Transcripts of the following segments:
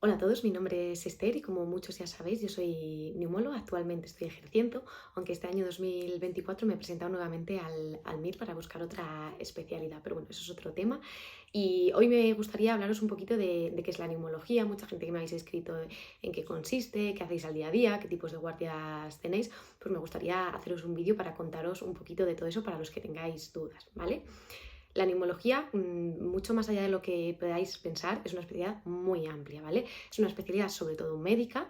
Hola a todos, mi nombre es Esther y como muchos ya sabéis, yo soy neumóloga, actualmente estoy ejerciendo, aunque este año 2024 me he presentado nuevamente al MIR para buscar otra especialidad, pero bueno, eso es otro tema. Y hoy me gustaría hablaros un poquito de qué es la neumología, mucha gente que me habéis escrito en qué consiste, qué hacéis al día a día, qué tipos de guardias tenéis, pues me gustaría haceros un vídeo para contaros un poquito de todo eso para los que tengáis dudas, ¿vale? La neumología, mucho más allá de lo que podáis pensar, es una especialidad muy amplia, ¿vale? Es una especialidad sobre todo médica,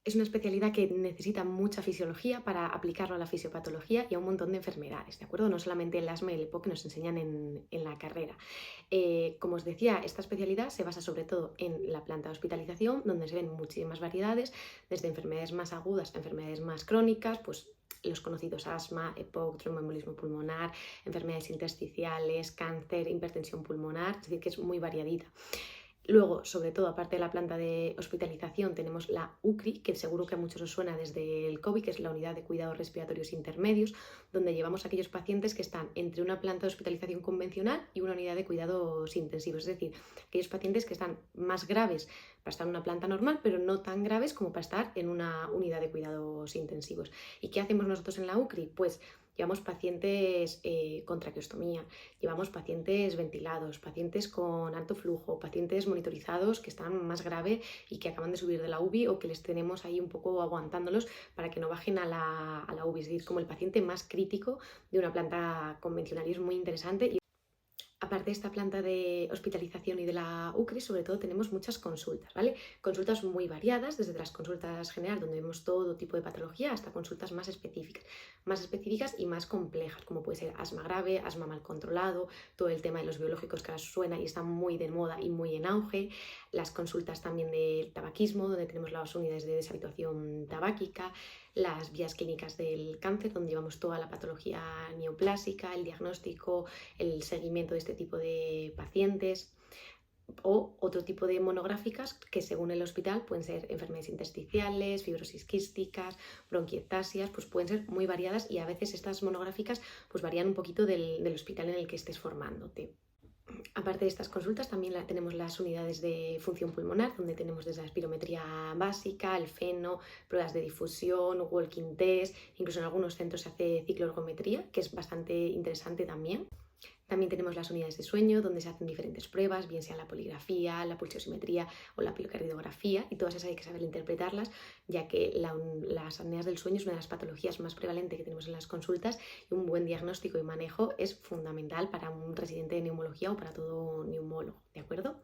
es una especialidad que necesita mucha fisiología para aplicarlo a la fisiopatología y a un montón de enfermedades, ¿de acuerdo? No solamente el asma y el EPOC que nos enseñan en la carrera. Como os decía, esta especialidad se basa sobre todo en la planta de hospitalización, donde se ven muchísimas variedades, desde enfermedades más agudas a enfermedades más crónicas, pues los conocidos asma, EPOC, tromboembolismo pulmonar, enfermedades intersticiales, cáncer, hipertensión pulmonar, es decir, que es muy variadita. Luego, sobre todo, aparte de la planta de hospitalización, tenemos la UCRI, que seguro que a muchos os suena desde el COVID, que es la unidad de cuidados respiratorios intermedios, donde llevamos a aquellos pacientes que están entre una planta de hospitalización convencional y una unidad de cuidados intensivos, es decir, aquellos pacientes que están más graves para estar en una planta normal, pero no tan graves como para estar en una unidad de cuidados intensivos. ¿Y qué hacemos nosotros en la UCRI? Pues llevamos pacientes con traqueostomía, llevamos pacientes ventilados, pacientes con alto flujo, pacientes monitorizados que están más grave y que acaban de subir de la UBI o que les tenemos ahí un poco aguantándolos para que no bajen a la UBI. Es decir, como el paciente más crítico de una planta convencional y es muy interesante. Aparte de esta planta de hospitalización y de la UCRI, sobre todo tenemos muchas consultas, ¿vale? Consultas muy variadas, desde las consultas general, donde vemos todo tipo de patología, hasta consultas más específicas y más complejas, como puede ser asma grave, asma mal controlado, todo el tema de los biológicos que ahora suena y está muy de moda y muy en auge, las consultas también del tabaquismo, donde tenemos las unidades de deshabituación tabáquica, las vías clínicas del cáncer, donde llevamos toda la patología neoplásica, el diagnóstico, el seguimiento de este tipo de pacientes o otro tipo de monográficas que según el hospital pueden ser enfermedades intersticiales, fibrosis quísticas, bronquiectasias, pues pueden ser muy variadas y a veces estas monográficas pues varían un poquito del hospital en el que estés formándote. Aparte de estas consultas, también tenemos las unidades de función pulmonar, donde tenemos desde la espirometría básica, el feno, pruebas de difusión, walking test, incluso en algunos centros se hace cicloergometría, que es bastante interesante también. También tenemos las unidades de sueño, donde se hacen diferentes pruebas, bien sea la poligrafía, la pulsiosimetría o la pilocardiografía, y todas esas hay que saber interpretarlas, ya que las apneas del sueño es una de las patologías más prevalentes que tenemos en las consultas y un buen diagnóstico y manejo es fundamental para un residente de neumología o para todo neumólogo, ¿de acuerdo?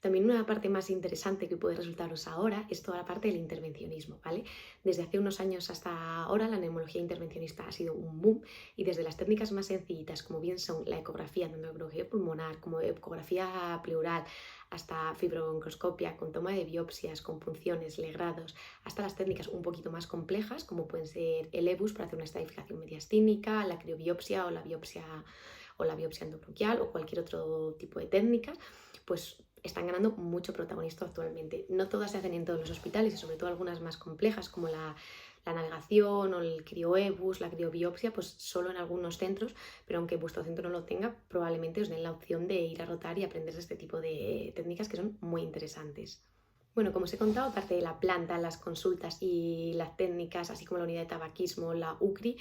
También una parte más interesante que puede resultaros ahora es toda la parte del intervencionismo, ¿vale? Desde hace unos años hasta ahora la neumología intervencionista ha sido un boom y desde las técnicas más sencillitas como bien son la ecografía, tanto ecografía pulmonar como ecografía pleural, hasta fibrobroncoscopia con toma de biopsias, con punciones, legrados, hasta las técnicas un poquito más complejas como pueden ser el EBUS para hacer una estratificación mediastínica, la criobiopsia o la biopsia endobronquial o cualquier otro tipo de técnica, pues están ganando mucho protagonismo actualmente. No todas se hacen en todos los hospitales y sobre todo algunas más complejas como la navegación o el crioebus, la criobiopsia, pues solo en algunos centros, pero aunque vuestro centro no lo tenga, probablemente os den la opción de ir a rotar y aprender de este tipo de técnicas que son muy interesantes. Bueno, como os he contado, aparte de la planta, las consultas y las técnicas, así como la unidad de tabaquismo, la UCRI,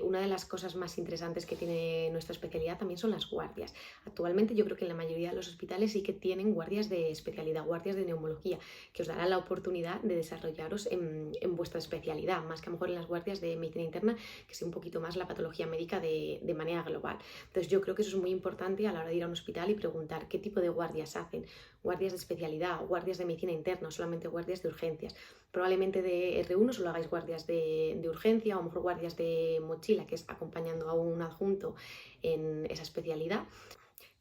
una de las cosas más interesantes que tiene nuestra especialidad también son las guardias. Actualmente yo creo que en la mayoría de los hospitales sí que tienen guardias de especialidad, guardias de neumología, que os darán la oportunidad de desarrollaros en vuestra especialidad, más que a lo mejor en las guardias de medicina interna, que sea un poquito más la patología médica de manera global. Entonces yo creo que eso es muy importante a la hora de ir a un hospital y preguntar qué tipo de guardias hacen, guardias de especialidad, guardias de medicina interna, solamente guardias de urgencias. Probablemente de R1 solo hagáis guardias de urgencia o a lo mejor guardias de mochila, que es acompañando a un adjunto en esa especialidad.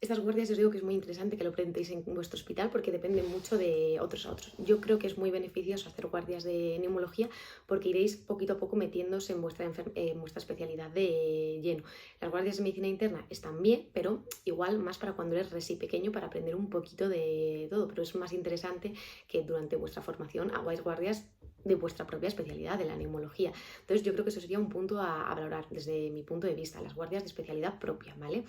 Estas guardias os digo que es muy interesante que lo presentéis en vuestro hospital porque depende mucho de otros a otros. Yo creo que es muy beneficioso hacer guardias de neumología porque iréis poquito a poco metiéndose en vuestra especialidad de lleno. Las guardias de medicina interna están bien, pero igual más para cuando eres resi pequeño para aprender un poquito de todo, pero es más interesante que durante vuestra formación hagáis guardias de vuestra propia especialidad, de la neumología. Entonces yo creo que eso sería un punto a valorar desde mi punto de vista, las guardias de especialidad propia, ¿vale?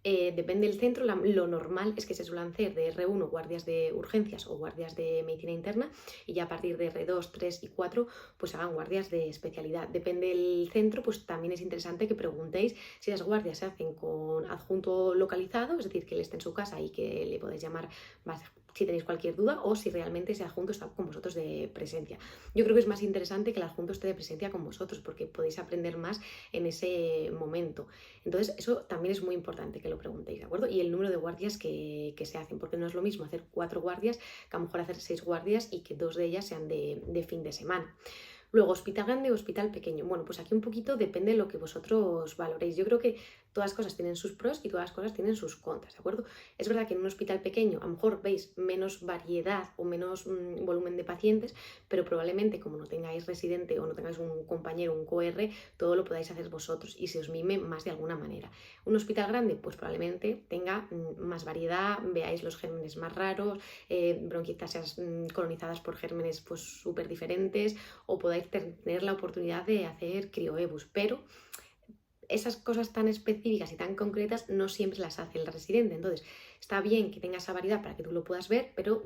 Depende del centro, lo normal es que se suelen hacer de R1 guardias de urgencias o guardias de medicina interna y ya a partir de R2, 3 y 4 pues hagan guardias de especialidad. Depende del centro, pues también es interesante que preguntéis si las guardias se hacen con adjunto localizado, es decir, que él esté en su casa y que le podéis llamar si tenéis cualquier duda, o si realmente ese adjunto está con vosotros de presencia. Yo creo que es más interesante que el adjunto esté de presencia con vosotros porque podéis aprender más en ese momento. Entonces, eso también es muy importante que lo preguntéis, ¿de acuerdo? Y el número de guardias que se hacen, porque no es lo mismo hacer 4 guardias que a lo mejor hacer 6 guardias y que 2 de ellas sean de fin de semana. Luego, hospital grande o hospital pequeño. Bueno, pues aquí un poquito depende de lo que vosotros valoréis. Yo creo que todas las cosas tienen sus pros y todas las cosas tienen sus contras, ¿de acuerdo? Es verdad que en un hospital pequeño a lo mejor veis menos variedad o menos volumen de pacientes, pero probablemente como no tengáis residente o no tengáis un compañero, un QR, todo lo podáis hacer vosotros y se os mime más de alguna manera. Un hospital grande, pues probablemente tenga más variedad, veáis los gérmenes más raros, bronquiectasias colonizadas por gérmenes pues súper diferentes, o podáis tener la oportunidad de hacer crioebus, pero esas cosas tan específicas y tan concretas no siempre las hace el residente. Entonces, está bien que tenga esa variedad para que tú lo puedas ver, pero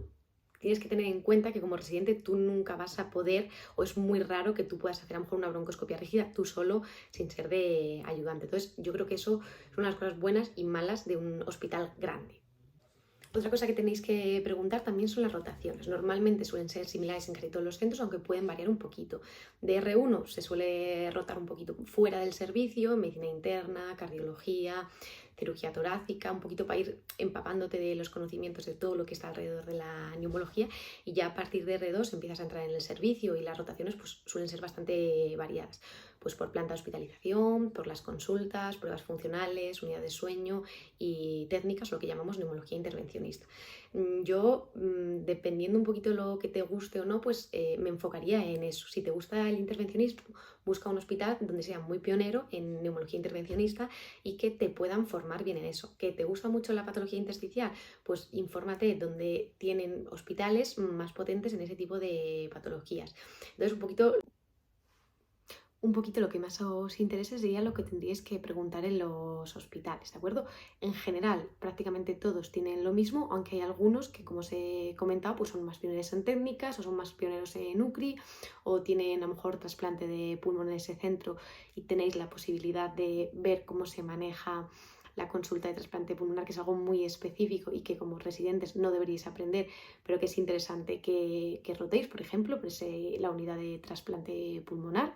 tienes que tener en cuenta que como residente tú nunca vas a poder, o es muy raro que tú puedas hacer a lo mejor una broncoscopia rígida tú solo sin ser de ayudante. Entonces, yo creo que eso son las cosas buenas y malas de un hospital grande. Otra cosa que tenéis que preguntar también son las rotaciones. Normalmente suelen ser similares en casi todos los centros, aunque pueden variar un poquito. De R1 se suele rotar un poquito fuera del servicio, medicina interna, cardiología, cirugía torácica, un poquito para ir empapándote de los conocimientos de todo lo que está alrededor de la neumología, y ya a partir de R2 empiezas a entrar en el servicio y las rotaciones pues suelen ser bastante variadas. Pues por planta de hospitalización, por las consultas, pruebas funcionales, unidad de sueño y técnicas, lo que llamamos neumología intervencionista. Yo, dependiendo un poquito de lo que te guste o no, pues me enfocaría en eso. Si te gusta el intervencionismo, busca un hospital donde sea muy pionero en neumología intervencionista y que te puedan formar bien en eso. ¿Que te gusta mucho la patología intersticial? Pues infórmate donde tienen hospitales más potentes en ese tipo de patologías. Entonces, un poquito lo que más os interese sería lo que tendríais que preguntar en los hospitales, ¿de acuerdo? En general, prácticamente todos tienen lo mismo, aunque hay algunos que, como os he comentado, pues son más pioneros en técnicas o son más pioneros en UCRI o tienen a lo mejor trasplante de pulmón en ese centro y tenéis la posibilidad de ver cómo se maneja la consulta de trasplante pulmonar, que es algo muy específico y que como residentes no deberíais aprender, pero que es interesante que rotéis, por ejemplo, pues, la unidad de trasplante pulmonar.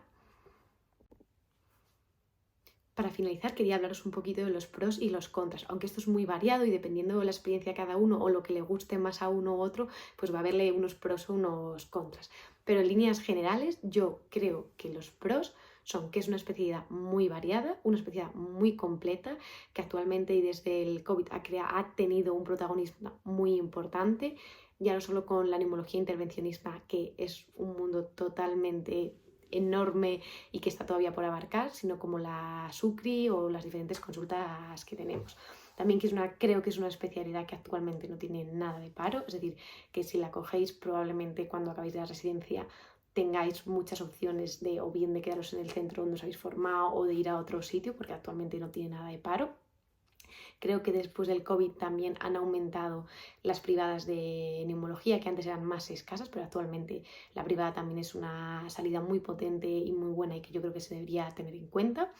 Para finalizar, quería hablaros un poquito de los pros y los contras, aunque esto es muy variado y dependiendo de la experiencia de cada uno o lo que le guste más a uno u otro, pues va a haberle unos pros o unos contras. Pero en líneas generales, yo creo que los pros son que es una especialidad muy variada, una especialidad muy completa, que actualmente y desde el COVID ha tenido un protagonismo muy importante, ya no solo con la neumología intervencionista, que es un mundo totalmente enorme y que está todavía por abarcar, sino como la SUCRI o las diferentes consultas que tenemos. También creo que es una especialidad que actualmente no tiene nada de paro, es decir, que si la cogéis probablemente cuando acabéis de la residencia tengáis muchas opciones de o bien de quedaros en el centro donde os habéis formado o de ir a otro sitio, porque actualmente no tiene nada de paro. Creo que después del COVID también han aumentado las privadas de neumología, que antes eran más escasas, pero actualmente la privada también es una salida muy potente y muy buena y que yo creo que se debería tener en cuenta.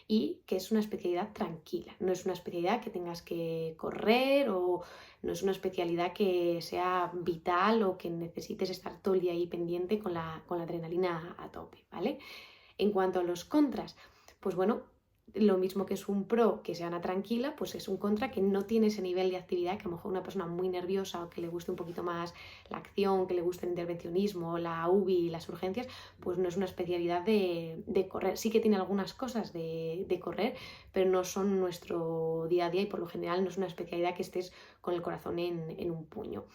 Y que es una especialidad tranquila, no es una especialidad que tengas que correr o no es una especialidad que sea vital o que necesites estar todo el día ahí pendiente con la adrenalina a tope, ¿vale? En cuanto a los contras, pues bueno, lo mismo que es un pro que sea una tranquila, pues es un contra que no tiene ese nivel de actividad que a lo mejor una persona muy nerviosa o que le guste un poquito más la acción, que le guste el intervencionismo, la UBI y las urgencias, pues no es una especialidad de correr. Sí que tiene algunas cosas de correr, pero no son nuestro día a día y por lo general no es una especialidad que estés con el corazón en un puño.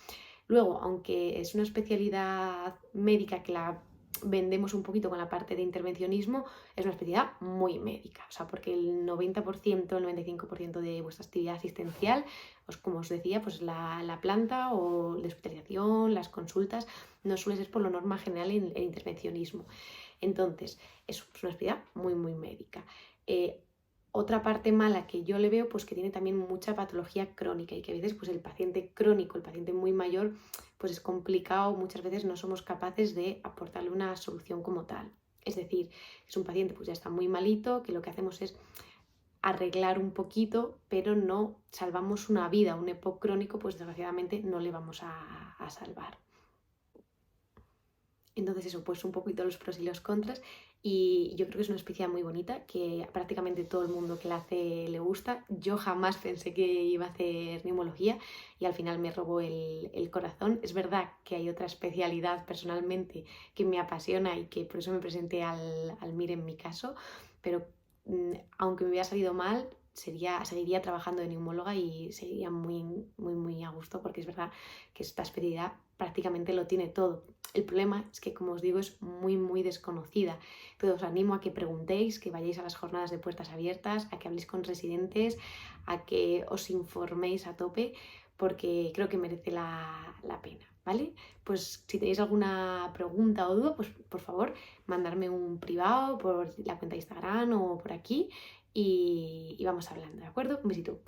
Luego, aunque es una especialidad médica que la vendemos un poquito con la parte de intervencionismo, es una especialidad muy médica, o sea, porque el 90%, el 95% de vuestra actividad asistencial, pues como os decía, pues la planta o la hospitalización, las consultas, no suele ser por lo norma general en intervencionismo. Entonces, es una especialidad muy, muy médica. Otra parte mala que yo le veo, pues que tiene también mucha patología crónica y que a veces pues el paciente crónico, el paciente muy mayor, pues es complicado, muchas veces no somos capaces de aportarle una solución como tal. Es decir, es un paciente pues ya está muy malito, que lo que hacemos es arreglar un poquito, pero no salvamos una vida. Un EPOC crónico, pues desgraciadamente no le vamos a salvar. Entonces eso, pues un poquito los pros y los contras, y yo creo que es una especialidad muy bonita, que prácticamente todo el mundo que la hace le gusta. Yo jamás pensé que iba a hacer neumología y al final me robó el corazón. Es verdad que hay otra especialidad personalmente que me apasiona y que por eso me presenté al MIR en mi caso, pero aunque me hubiera salido mal, seguiría trabajando de neumóloga y seguiría muy a gusto, porque es verdad que esta especialidad prácticamente lo tiene todo. El problema es que, como os digo, es muy desconocida. Entonces os animo a que preguntéis, que vayáis a las jornadas de puertas abiertas, a que habléis con residentes, a que os informéis a tope, porque creo que merece la pena, ¿vale? Pues si tenéis alguna pregunta o duda, pues por favor, mandarme un privado por la cuenta de Instagram o por aquí y vamos hablando, ¿de acuerdo? Un besito.